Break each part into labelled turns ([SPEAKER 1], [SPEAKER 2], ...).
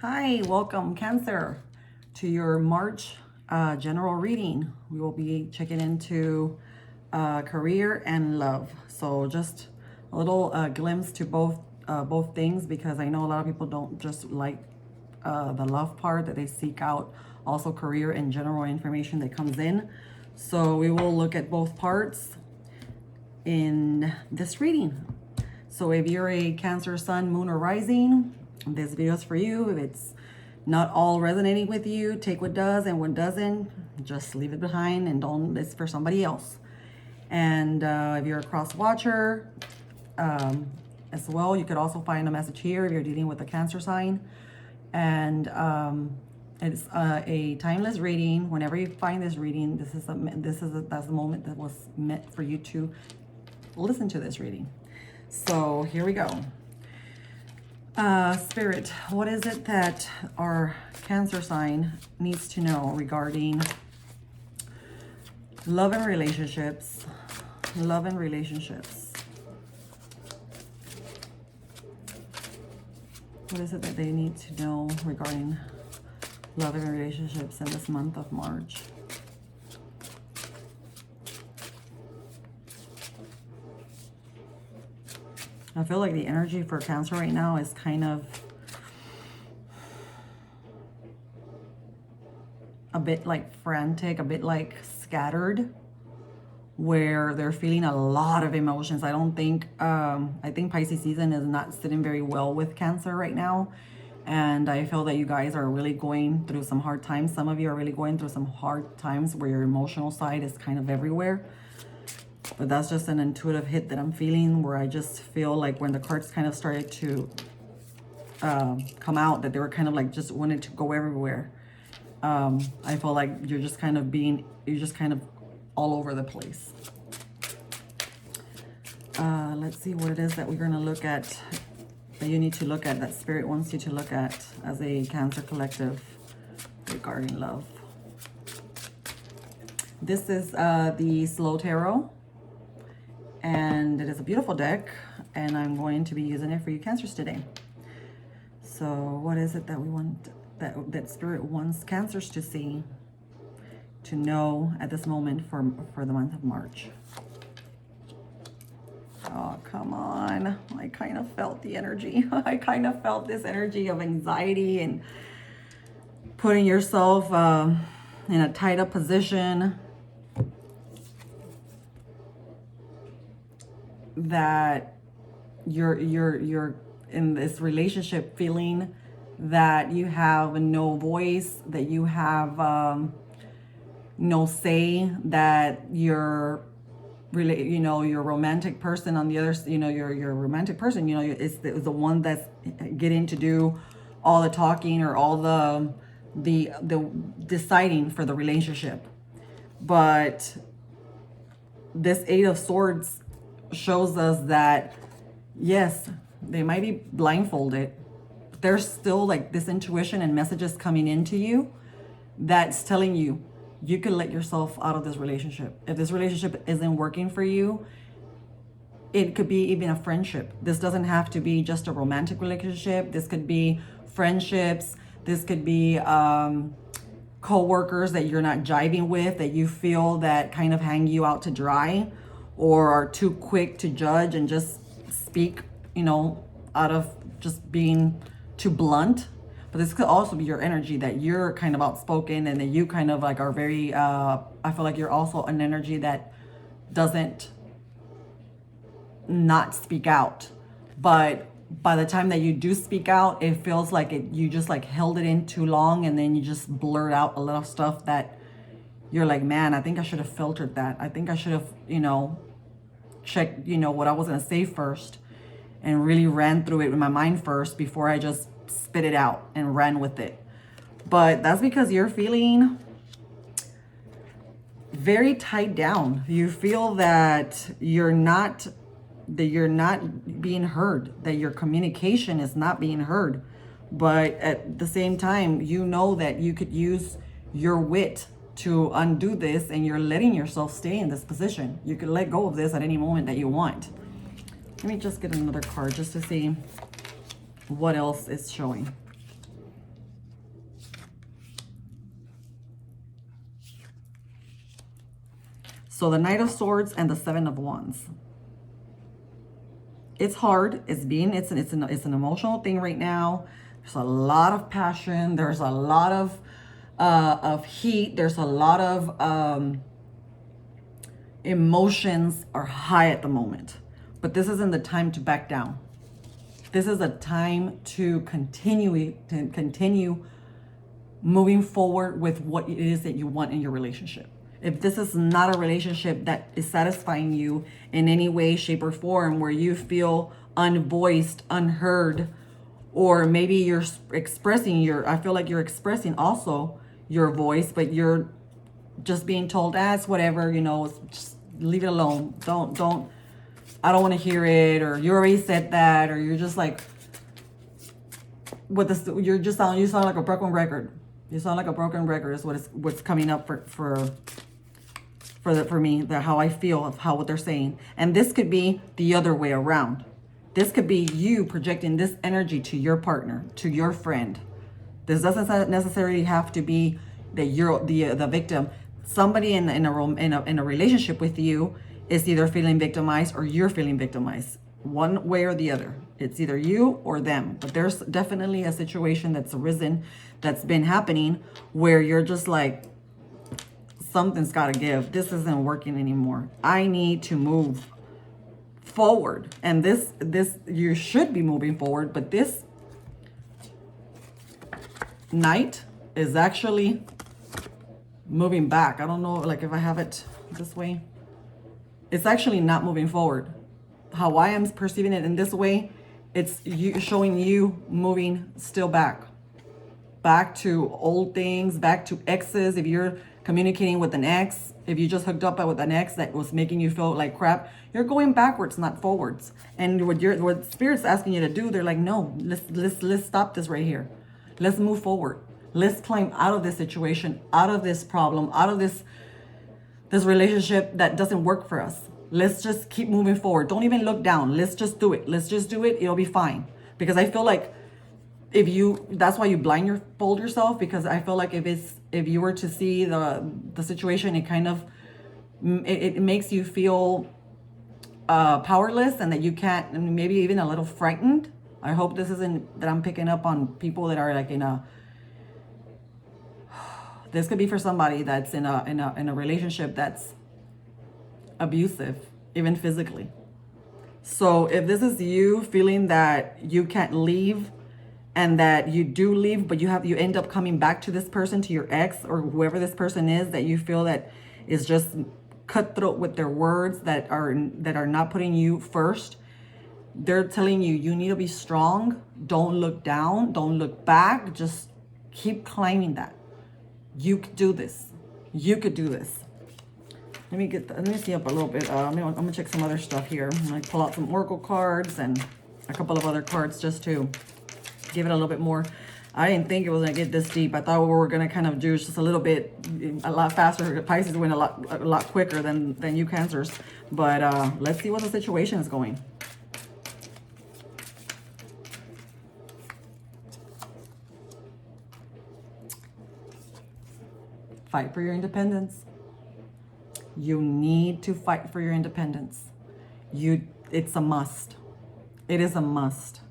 [SPEAKER 1] Hi, welcome Cancer to your March general reading. We will be checking into career and love. So just a little glimpse to both things, because I know a lot of people don't just like the love part, that they seek out also career and general information that comes in. So we will look at both parts in this reading. So if you're a Cancer sun, moon, or rising, this video is for you. If it's not all resonating with you, take what does, and what doesn't, just leave it behind and don't listen for somebody else. And if you're a cross watcher as well, you could also find a message here if you're dealing with a Cancer sign. And it's a timeless reading. Whenever you find this reading, that's the moment that was meant for you to listen to this reading. So here we go. Spirit, what is it that our Cancer sign needs to know regarding love and relationships? Love and relationships. What is it that they need to know regarding love and relationships in this month of March? I feel like the energy for Cancer right now is kind of a bit like frantic, a bit like scattered, where they're feeling a lot of emotions. I think Pisces season is not sitting very well with Cancer right now. And I feel that you guys are really going through some hard times. Some of you are really going through some hard times where your emotional side is kind of everywhere. But that's just an intuitive hit that I'm feeling, where I just feel like when the cards kind of started to come out, that they were kind of like just wanted to go everywhere. I feel like you're just kind of all over the place. Let's see what it is that we're going to look at, that you need to look at, that Spirit wants you to look at as a Cancer collective regarding love. This is the Slow Tarot. And it is a beautiful deck, and I'm going to be using it for you Cancers today. So what is it that we want, that Spirit wants Cancers to see, to know at this moment for the month of March? Oh, come on. I kind of felt the energy. I kind of felt this energy of anxiety and putting yourself in a tied up position, that you're in this relationship feeling that you have no voice, that you have no say, that your romantic person on the other, your romantic person, is the one that's getting to do all the talking or all the deciding for the relationship. But this Eight of Swords shows us that yes, they might be blindfolded, but there's still like this intuition and messages coming into you that's telling you you can let yourself out of this relationship. If this relationship isn't working for you, it could be even a friendship. This doesn't have to be just a romantic relationship. This could be friendships. This could be co-workers that you're not jiving with, that you feel that kind of hang you out to dry, or are too quick to judge and just speak, out of just being too blunt. But this could also be your energy, that you're kind of outspoken and that you kind of like are very, I feel like you're also an energy that doesn't not speak out. But by the time that you do speak out, it feels like you just like held it in too long, and then you just blurt out a lot of stuff that you're like, man, I think I should have filtered that. I think I should have, checked, what I was going to say first, and really ran through it in my mind first before I just spit it out and ran with it. But that's because you're feeling very tied down. You feel that you're not being heard, that your communication is not being heard. But at the same time, you know that you could use your wit to undo this, and you're letting yourself stay in this position. You can let go of this at any moment that you want. Let me just get another card just to see what else is showing. So the Knight of Swords and the Seven of Wands. It's hard. It's an emotional thing right now. There's a lot of passion. There's a lot of heat. There's a lot of emotions are high at the moment. But this isn't the time to back down. This is a time to continue moving forward with what it is that you want in your relationship. If this is not a relationship that is satisfying you in any way, shape, or form, where you feel unvoiced, unheard, or maybe you're expressing I feel like you're expressing also your voice, but you're just being told, it's whatever, just leave it alone. I don't want to hear it, or you already said that, or you're just like, you sound like a broken record. You sound like a broken record is what's coming up for me, how I feel of what they're saying. And this could be the other way around. This could be you projecting this energy to your partner, to your friend. This doesn't necessarily have to be that you're the victim. Somebody in a relationship with you is either feeling victimized or you're feeling victimized. One way or the other. It's either you or them. But there's definitely a situation that's arisen, that's been happening, where you're just like, something's got to give. This isn't working anymore. I need to move forward. And this you should be moving forward, but this Knight is actually moving back. I don't know, like if I have it this way, it's actually not moving forward. How I am perceiving it in this way, it's showing you moving still back to old things, back to exes. If you're communicating with an ex, if you just hooked up with an ex that was making you feel like crap, you're going backwards, not forwards. And what Spirit's asking you to do, they're like, no, let's stop this right here. Let's move forward. Let's climb out of this situation, out of this problem, out of this relationship that doesn't work for us. Let's just keep moving forward. Don't even look down. Let's just do it. Let's just do it. It'll be fine. Because I feel like that's why you blindfold yourself, because I feel like if you were to see the situation, it kind of, it makes you feel powerless, and that you can't, and maybe even a little frightened. I hope this isn't that I'm picking up on people that are like this could be for somebody that's in a relationship that's abusive, even physically. So if this is you feeling that you can't leave, and that you do leave, but you end up coming back to this person, to your ex or whoever this person is, that you feel that is just cutthroat with their words, that are not putting you first. They're telling you need to be strong. Don't look down. Don't look back. Just keep climbing that. You could do this. You could do this. Let me see up a little bit. I'm gonna check some other stuff here. I'm gonna pull out some oracle cards and a couple of other cards just to give it a little bit more. I didn't think it was gonna get this deep. I thought what we were gonna kind of do is just a lot faster. Pisces went a lot quicker than you Cancers. But let's see what the situation is going. Fight for your independence. You need to fight for your independence. It's a must. It is a must.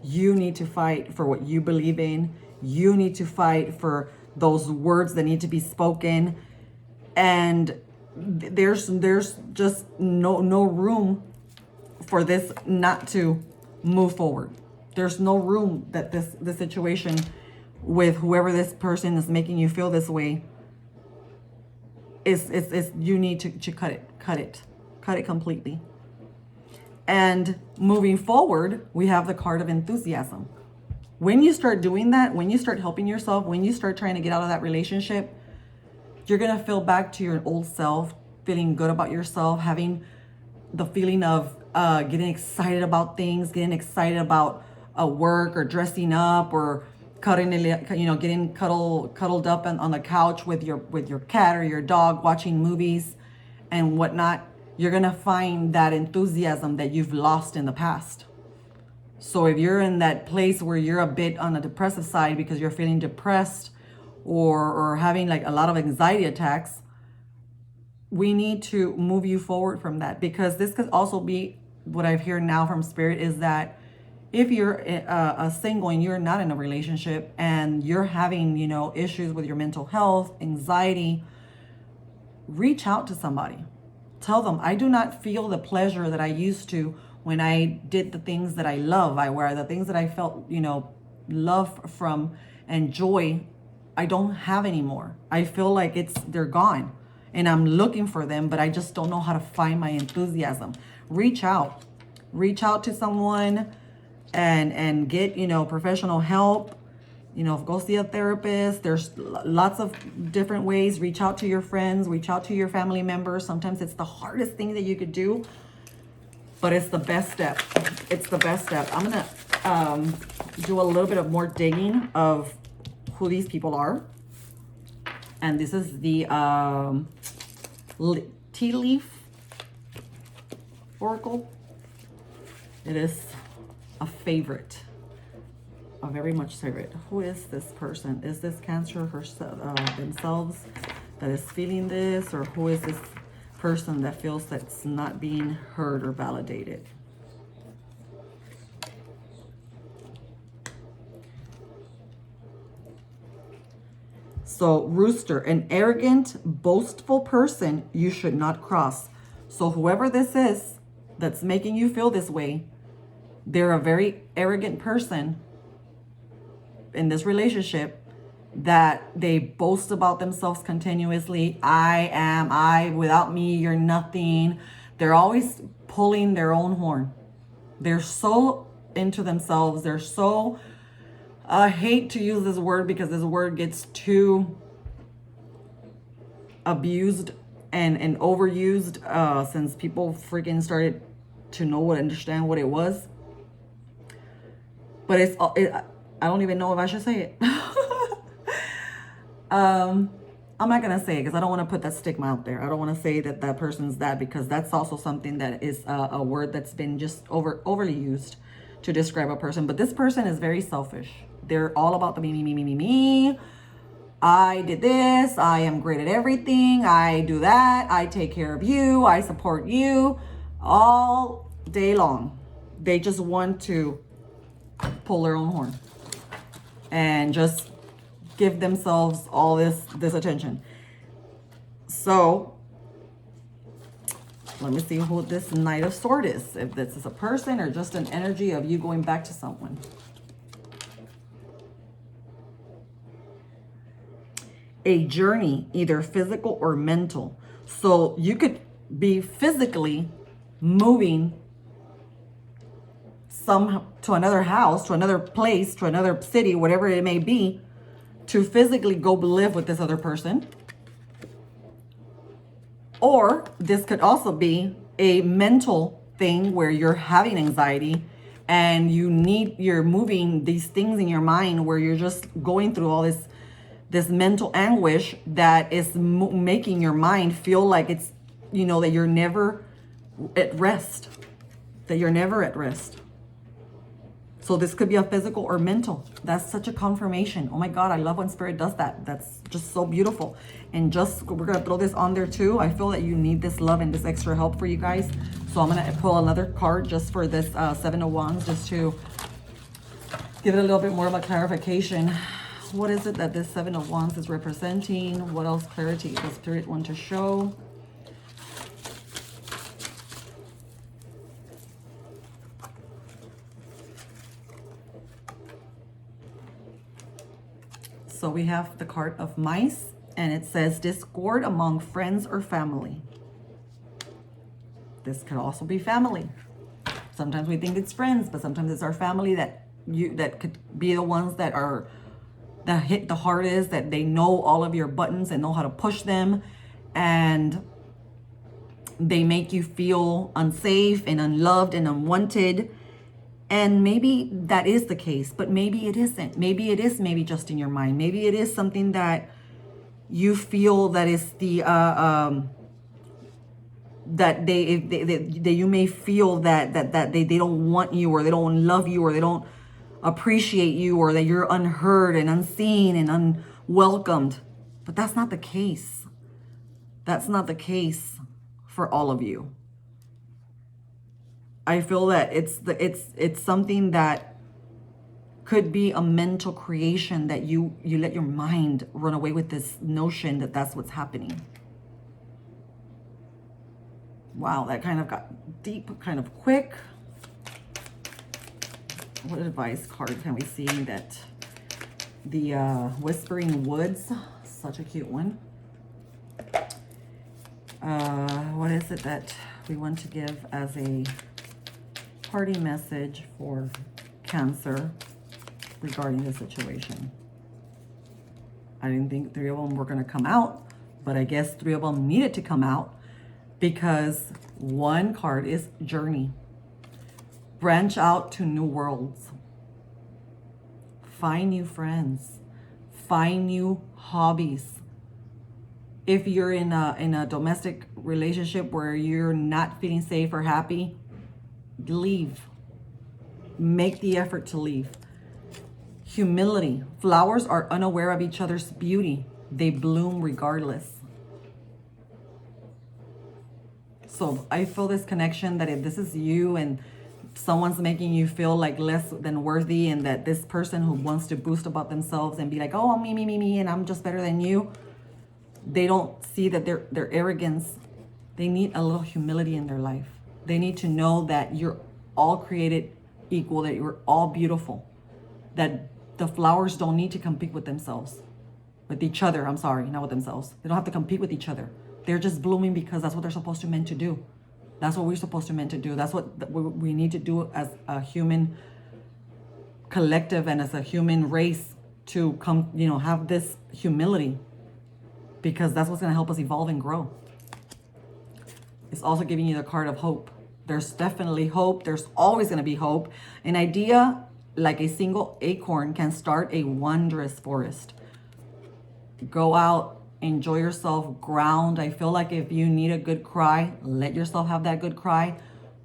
[SPEAKER 1] You need to fight for what you believe in. You need to fight for those words that need to be spoken. And there's just no room for this not to move forward. There's no room that this situation with whoever this person is making you feel this way is you need to cut it completely. And moving forward, we have the card of enthusiasm. When you start doing that, when you start helping yourself, when you start trying to get out of that relationship, you're going to feel back to your old self, feeling good about yourself, having the feeling of getting excited about things, getting excited about work or dressing up or getting cuddled up on the couch with your cat or your dog, watching movies and whatnot. You're going to find that enthusiasm that you've lost in the past. So if you're in that place where you're a bit on the depressive side because you're feeling depressed or having like a lot of anxiety attacks, we need to move you forward from that, because this could also be what I've heard now from Spirit is that if you're a single and you're not in a relationship and you're having, you know, issues with your mental health, anxiety, reach out to somebody. Tell them, I do not feel the pleasure that I used to when I did the things that I love. The things that I felt, you know, love from and joy, I don't have anymore. I feel like they're gone and I'm looking for them, but I just don't know how to find my enthusiasm. Reach out to someone and get, you know, professional help. You know, go see a therapist. There's lots of different ways. Reach out to your friends, reach out to your family members. Sometimes it's the hardest thing that you could do, but it's the best step. It's the best step. I'm gonna do a little bit of more digging of who these people are. And this is the tea leaf oracle. It is a favorite. A very much favorite. Who is this person? Is this Cancer themselves that is feeling this, or who is this person that feels that's not being heard or validated? So, Rooster, an arrogant, boastful person you should not cross. So whoever this is that's making you feel this way, they're a very arrogant person in this relationship, that they boast about themselves continuously. Without me, you're nothing. They're always pulling their own horn. They're so into themselves. They're so, I hate to use this word because this word gets too abused and overused since people freaking started to understand what it was. But I don't even know if I should say it. I'm not going to say it because I don't want to put that stigma out there. I don't want to say that that person's that, because that's also something that is a word that's been just overly used to describe a person. But this person is very selfish. They're all about the me. I did this. I am great at everything. I do that. I take care of you. I support you all day long. They just want to pull their own horn and just give themselves all this attention. So let me see who this Knight of Swords is. If this is a person or just an energy of you going back to someone. A journey, either physical or mental. So you could be physically moving to another house, to another place, to another city, whatever it may be, to physically go live with this other person. Or this could also be a mental thing where you're having anxiety and you're moving these things in your mind where you're just going through all this mental anguish that is making your mind feel like it's, you know, that you're never at rest, So this could be a physical or mental. That's such a confirmation. Oh my God, I love when Spirit does that. That's just so beautiful. And we're gonna throw this on there too. I feel that you need this love and this extra help for you guys. So I'm gonna pull another card just for this Seven of Wands, just to give it a little bit more of a clarification. What is it that this Seven of Wands is representing? What else clarity does Spirit want to show? So we have the card of Mice, and it says discord among friends or family. This could also be family. Sometimes we think it's friends, but sometimes it's our family that could be the ones that hit the hardest, that they know all of your buttons and know how to push them, and they make you feel unsafe and unloved and unwanted. And maybe that is the case, but maybe it isn't. Maybe it is just in your mind. Maybe it is something that you feel that is that you may feel that they don't want you, or they don't love you, or they don't appreciate you, or that you're unheard and unseen and unwelcomed. But that's not the case. That's not the case for all of you. I feel that it's something that could be a mental creation that you let your mind run away with this notion that that's what's happening. Wow, that kind of got deep kind of quick. What advice card can we see that the Whispering Woods, such a cute one. What is it that we want to give as a party message for Cancer regarding the situation? I didn't think 3 of them were going to come out, but I guess 3 of them needed to come out because one card is journey. Branch out to new worlds. Find new friends. Find new hobbies. If you're in a domestic relationship where you're not feeling safe or happy, leave. Make the effort to leave. Humility. Flowers are unaware of each other's beauty. They bloom regardless. So I feel this connection that if this is you and someone's making you feel like less than worthy, and that this person who wants to boost about themselves and be like, oh, me, and I'm just better than you, they don't see that their arrogance. They need a little humility in their life. They need to know that you're all created equal, that you're all beautiful, that the flowers don't need to compete with themselves, with each other. I'm sorry, not with themselves. They don't have to compete with each other. They're just blooming because that's what they're supposed to meant to do. That's what we're supposed to meant to do. That's what we need to do as a human collective and as a human race, to come, have this humility, because that's what's going to help us evolve and grow. It's also giving you the card of hope. There's definitely hope. There's always going to be hope. An idea like a single acorn can start a wondrous forest. Go out, enjoy yourself, ground. I feel like if you need a good cry, let yourself have that good cry.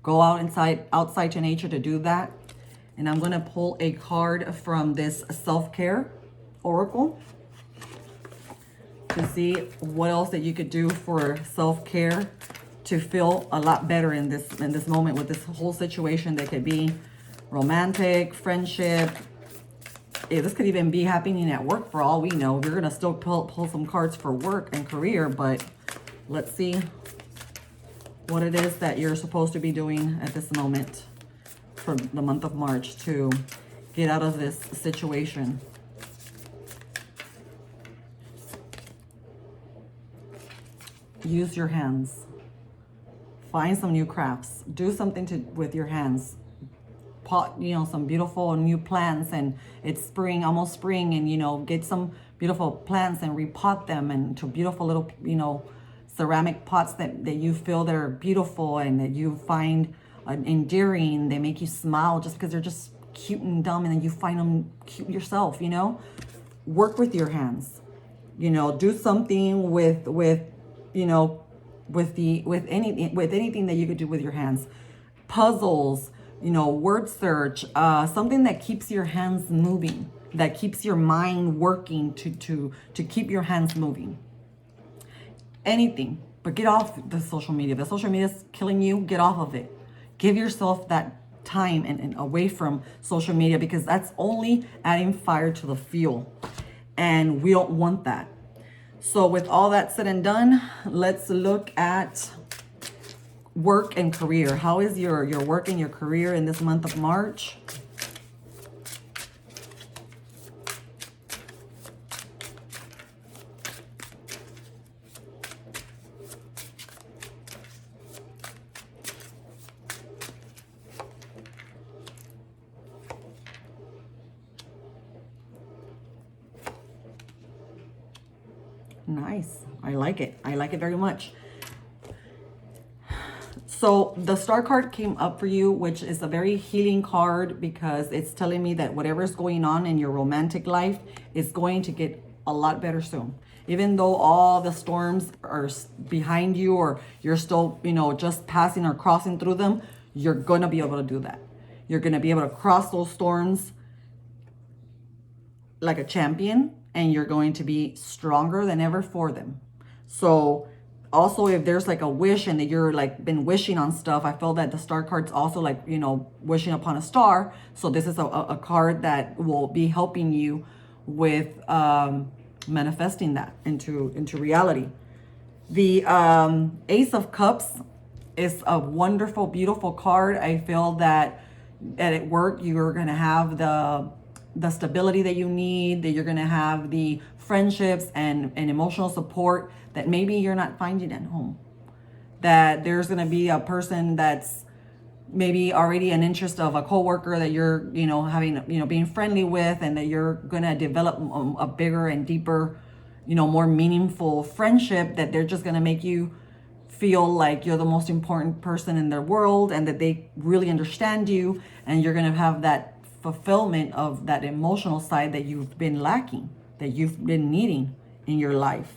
[SPEAKER 1] Go outside to nature to do that. And I'm going to pull a card from this self-care oracle to see what else that you could do for self-care to feel a lot better in this moment with this whole situation. That could be romantic, friendship. This could even be happening at work for all we know. We're going to still pull some cards for work and career, but let's see what it is that you're supposed to be doing at this moment for the month of March to get out of this situation. Use your hands. Find some new crafts. Do something with your hands. Pot, some beautiful new plants, and it's spring, almost spring, and get some beautiful plants and repot them into beautiful little, ceramic pots that you feel that are beautiful and that you find endearing. They make you smile just because they're just cute and dumb, and then you find them cute yourself. Work with your hands. Do something with anything that you could do with your hands. Puzzles, word search, something that keeps your hands moving, that keeps your mind working to keep your hands moving. Anything, but get off the social media. The social media is killing you. Get off of it. Give yourself that time and away from social media, because that's only adding fire to the fuel, and we don't want that. So with all that said and done, let's look at work and career. How is your work and your career in this month of March? Nice. I like it. I like it very much. So the star card came up for you, which is a very healing card, because it's telling me that whatever's going on in your romantic life is going to get a lot better soon. Even though all the storms are behind you, or you're still, just passing or crossing through them, you're going to be able to do that. You're going to be able to cross those storms like a champion, and you're going to be stronger than ever for them. So Also, if there's like a wish and that you're like been wishing on stuff, I feel that the star card's also like, you know, wishing upon a star. So this is a card that will be helping you with manifesting that into reality. The Ace of Cups is a wonderful, beautiful card. I feel that at work you're gonna have the stability that you need, that you're gonna have the friendships and emotional support that maybe you're not finding at home. That there's gonna be a person that's maybe already an interest of a coworker that you're, you know, having, you know, being friendly with, and that you're gonna develop a bigger and deeper, you know, more meaningful friendship, that they're just gonna make you feel like you're the most important person in their world, and that they really understand you, and you're gonna have that fulfillment of that emotional side that you've been lacking, that you've been needing in your life.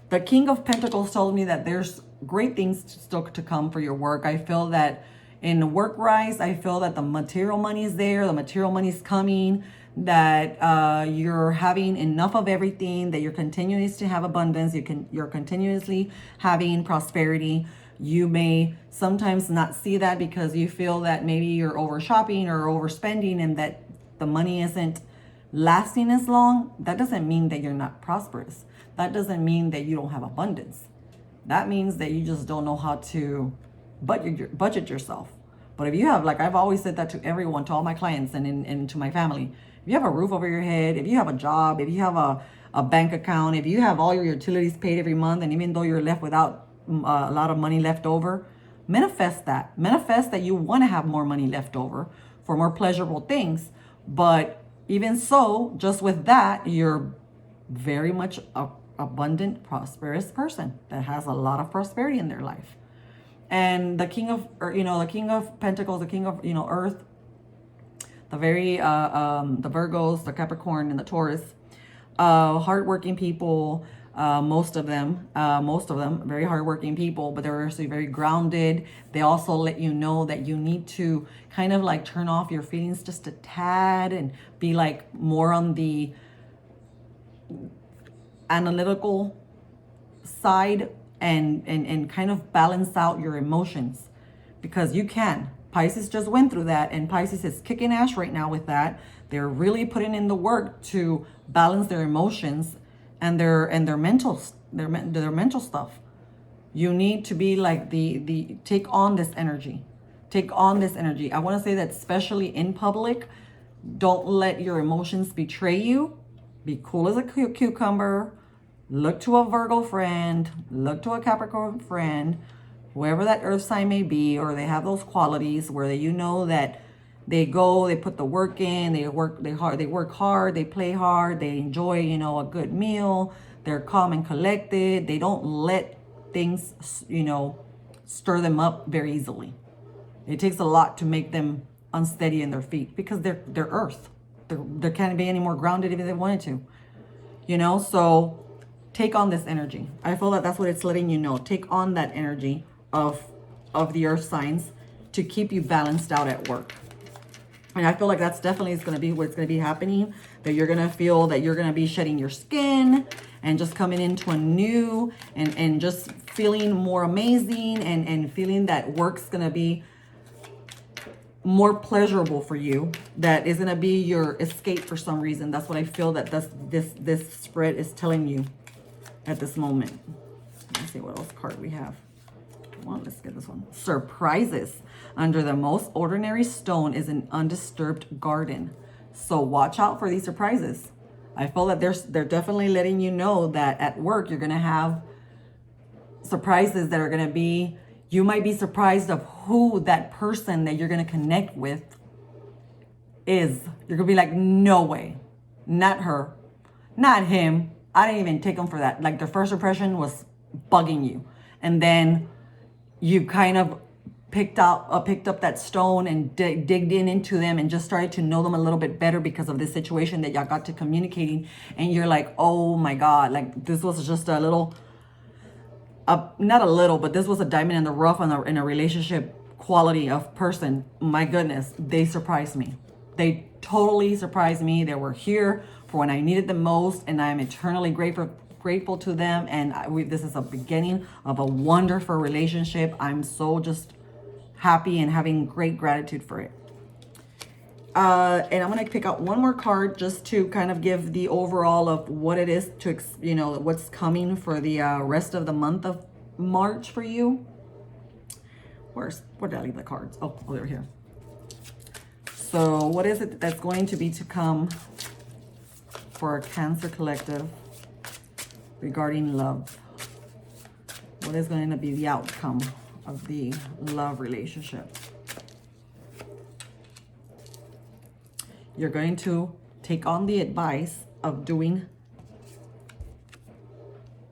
[SPEAKER 1] The King of Pentacles told me that there's great things still to come for your work. I feel that in work rise, I feel that the material money is there, the material money is coming, that you're having enough of everything, that you're continuous to have abundance, you're continuously having prosperity. You may sometimes not see that because you feel that maybe you're over shopping or overspending, and that the money isn't lasting as long. That doesn't mean that you're not prosperous. That doesn't mean that you don't have abundance. That means that you just don't know how to budget yourself. But if you have, like I've always said that to everyone, to all my clients and to my family, if you have a roof over your head, if you have a job, if you have a bank account, if you have all your utilities paid every month, and even though you're left without a lot of money left over, manifest that. Manifest that you want to have more money left over for more pleasurable things. But even so, just with that, you're very much a abundant, prosperous person that has a lot of prosperity in their life. And the King of, or, you know, the King of Pentacles, the King of, you know, Earth, the very the Virgos, the Capricorn, and the Taurus, hardworking people, most of them very hardworking people, but they're actually very grounded. They also let you know that you need to kind of like turn off your feelings just a tad and be like more on the analytical side, and kind of balance out your emotions, because you can. Pisces just went through that, and Pisces is kicking ass right now with that. They're really putting in the work to balance their emotions and their mental stuff. You need to be like the take on this energy. Take on this energy. I want to say that especially in public, don't let your emotions betray you. Be cool as a cucumber. Look to a Virgo friend. Look to a Capricorn friend. Whoever that earth sign may be, or they have those qualities where you know that they go, they put the work in, they work hard, they play hard, they enjoy, you know, a good meal. They're calm and collected. They don't let things, you know, stir them up very easily. It takes a lot to make them unsteady in their feet, because they're earth. They can't be any more grounded even if they wanted to, you know. So take on this energy. I feel that that's what it's letting you know. Take on that energy of the earth signs to keep you balanced out at work. And I feel like that's definitely going to be what's going to be happening, that you're going to feel that you're going to be shedding your skin and just coming into a new and just feeling more amazing, and feeling that work's going to be more pleasurable for you, that is going to be your escape for some reason. That's what I feel that this spread is telling you at this moment. Let's see what else card we have. Well, let's get this one. Surprises. Under the most ordinary stone is an undisturbed garden. So watch out for these surprises. I feel that they're definitely letting you know that at work you're going to have surprises that are going to be, you might be surprised of who that person that you're going to connect with is. You're going to be like, no way, not her, not him. I didn't even take them for that. Like, their first impression was bugging you. And then you kind of picked up that stone and digged into them and just started to know them a little bit better because of this situation that y'all got to communicating. And you're like, oh my God, like this was just a little, not a little, but this was a diamond in the rough in a relationship quality of person. My goodness, they surprised me. They totally surprised me. They were here for when I needed them most, and I'm eternally grateful to them, and this is a beginning of a wonderful relationship. I'm so just happy and having great gratitude for it. And I'm going to pick out one more card just to kind of give the overall of what it is to, you know, what's coming for the rest of the month of March for you. Where did I leave the cards? Oh, they're here. So what is it that's going to be to come for a Cancer collective regarding love? What is going to be the outcome of the love relationship? You're going to take on the advice of doing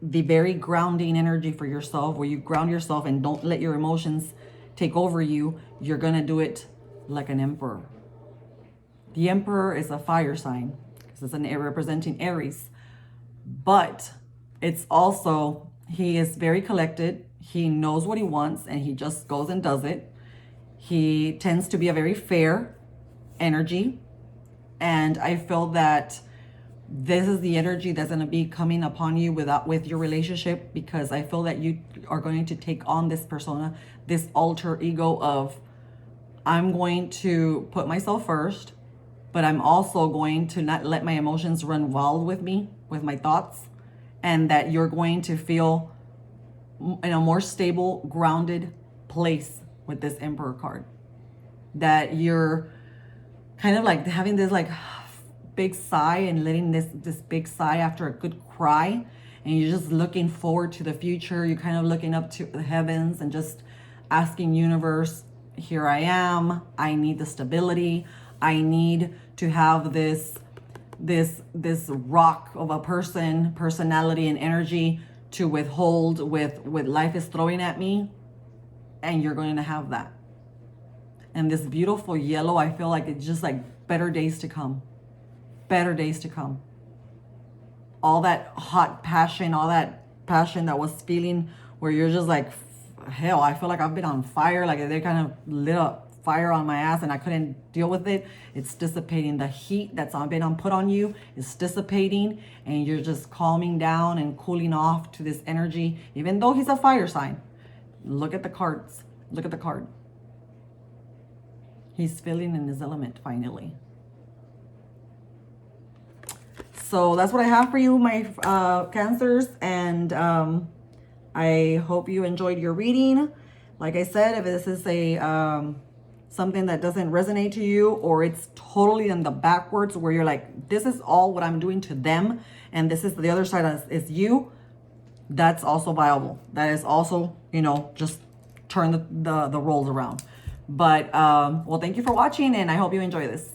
[SPEAKER 1] the very grounding energy for yourself, where you ground yourself and don't let your emotions take over you. You're going to do it like an emperor. The emperor is a fire sign because it's an air representing Aries, but it's also, he is very collected. He knows what he wants and he just goes and does it. He tends to be a very fair energy. And I feel that this is the energy that's going to be coming upon you with your relationship, because I feel that you are going to take on this persona, this alter ego of, I'm going to put myself first, but I'm also going to not let my emotions run wild with me, with my thoughts, and that you're going to feel in a more stable, grounded place with this Emperor card. That you're kind of like having this like big sigh and letting this big sigh after a good cry, and you're just looking forward to the future. You're kind of looking up to the heavens and just asking universe, here I am. I need the stability. I need to have this rock of a personality and energy to withhold with life is throwing at me, and you're going to have that. And this beautiful yellow, I feel like it's just like better days to come. Better days to come. All that hot passion, all that passion that was feeling where you're just like, hell, I feel like I've been on fire. Like they kind of lit up fire on my ass and I couldn't deal with it. It's dissipating. The heat that's been put on you is dissipating, and you're just calming down and cooling off to this energy, even though he's a fire sign. Look at the cards. Look at the card. He's feeling in his element finally. So that's what I have for you, my Cancers. And I hope you enjoyed your reading. Like I said, if this is a something that doesn't resonate to you, or it's totally in the backwards where you're like, this is all what I'm doing to them, and this is the other side is you, that's also viable. That is also, you know, just turn the roles around. But well, thank you for watching, and I hope you enjoy this.